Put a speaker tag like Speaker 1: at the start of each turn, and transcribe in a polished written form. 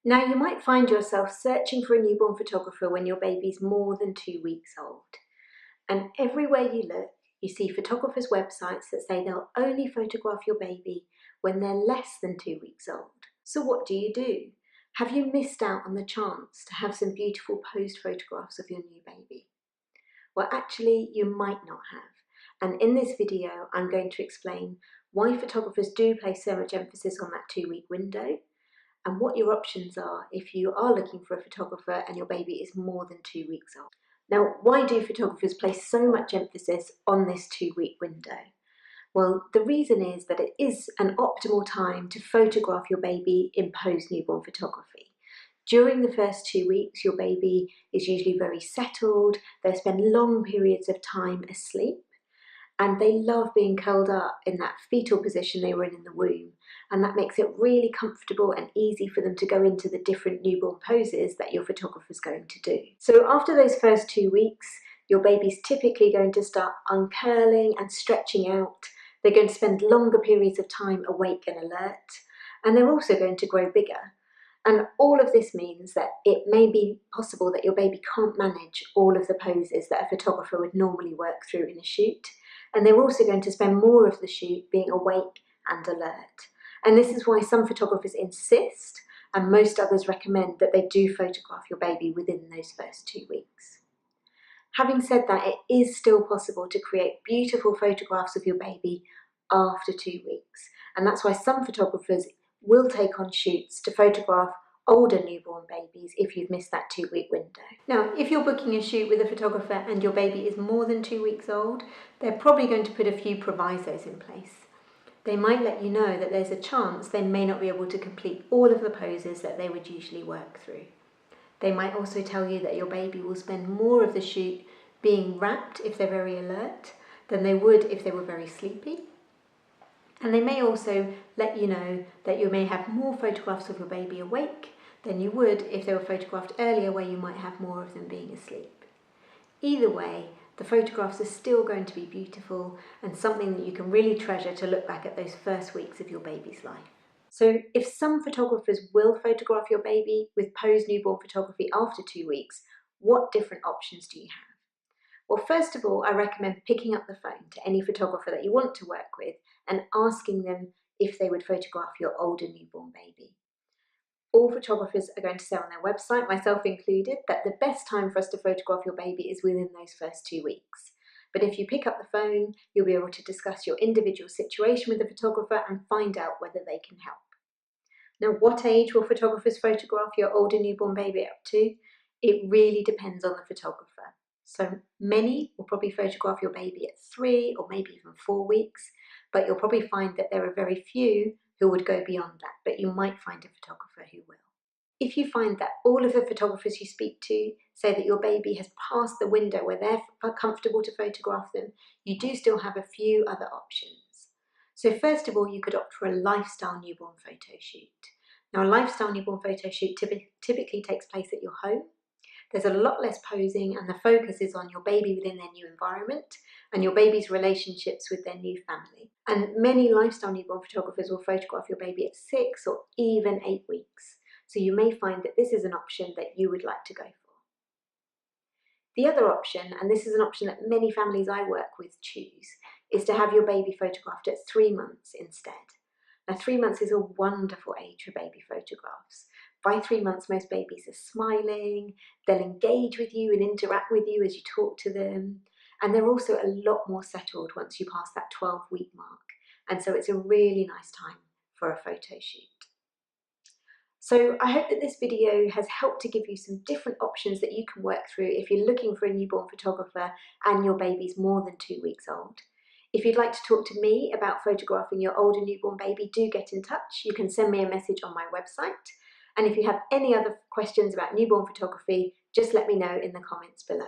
Speaker 1: Now, you might find yourself searching for a newborn photographer when your baby's more than 2 weeks old. And everywhere you look, you see photographers' websites that say they'll only photograph your baby when they're less than 2 weeks old. So what do? Have you missed out on the chance to have some beautiful posed photographs of your new baby? Well, actually, you might not have. And in this video, I'm going to explain why photographers do place so much emphasis on that 2-week window, and what your options are if you are looking for a photographer and your baby is more than 2 weeks old. Now, why do photographers place so much emphasis on this 2-week window? Well, the reason is that it is an optimal time to photograph your baby in posed newborn photography. During the first 2 weeks, your baby is usually very settled, they spend long periods of time asleep, and they love being curled up in that fetal position they were in the womb, and that makes it really comfortable and easy for them to go into the different newborn poses that your photographer's going to do. So after those first 2 weeks, your baby's typically going to start uncurling and stretching out. They're going to spend longer periods of time awake and alert, and they're also going to grow bigger. And all of this means that it may be possible that your baby can't manage all of the poses that a photographer would normally work through in a shoot. And they're also going to spend more of the shoot being awake and alert. And this is why some photographers insist, and most others recommend, that they do photograph your baby within those first 2 weeks. Having said that, it is still possible to create beautiful photographs of your baby after 2 weeks. And that's why some photographers will take on shoots to photograph older newborn babies if you've missed that 2-week window. Now, if you're booking a shoot with a photographer and your baby is more than 2 weeks old, they're probably going to put a few provisos in place. They might let you know that there's a chance they may not be able to complete all of the poses that they would usually work through. They might also tell you that your baby will spend more of the shoot being wrapped if they're very alert than they would if they were very sleepy. And they may also let you know that you may have more photographs of your baby awake than you would if they were photographed earlier, where you might have more of them being asleep. Either way, the photographs are still going to be beautiful and something that you can really treasure to look back at those first weeks of your baby's life. So if some photographers will photograph your baby with posed newborn photography after 2 weeks, what different options do you have? Well, first of all, I recommend picking up the phone to any photographer that you want to work with and asking them if they would photograph your older newborn baby. All photographers are going to say on their website, myself included, that the best time for us to photograph your baby is within those first 2 weeks. But if you pick up the phone, you'll be able to discuss your individual situation with the photographer and find out whether they can help. Now, what age will photographers photograph your older newborn baby up to? It really depends on the photographer. So many will probably photograph your baby at 3 or maybe even 4 weeks, but you'll probably find that there are very few who would go beyond that, but you might find a photographer who will. If you find that all of the photographers you speak to say that your baby has passed the window where they're comfortable to photograph them, you do still have a few other options. So first of all, you could opt for a lifestyle newborn photo shoot. Now, a lifestyle newborn photo shoot typically takes place at your home. There's a lot less posing, and the focus is on your baby within their new environment and your baby's relationships with their new family. And many lifestyle newborn photographers will photograph your baby at 6 or even 8 weeks. So you may find that this is an option that you would like to go for. The other option, and this is an option that many families I work with choose, is to have your baby photographed at 3 months instead. Now, 3 months is a wonderful age for baby photographs. By 3 months, most babies are smiling, they'll engage with you and interact with you as you talk to them, and they're also a lot more settled once you pass that 12-week mark, and so it's a really nice time for a photo shoot. So I hope that this video has helped to give you some different options that you can work through if you're looking for a newborn photographer and your baby's more than 2 weeks old. If you'd like to talk to me about photographing your older newborn baby, do get in touch. You can send me a message on my website. And if you have any other questions about newborn photography, just let me know in the comments below.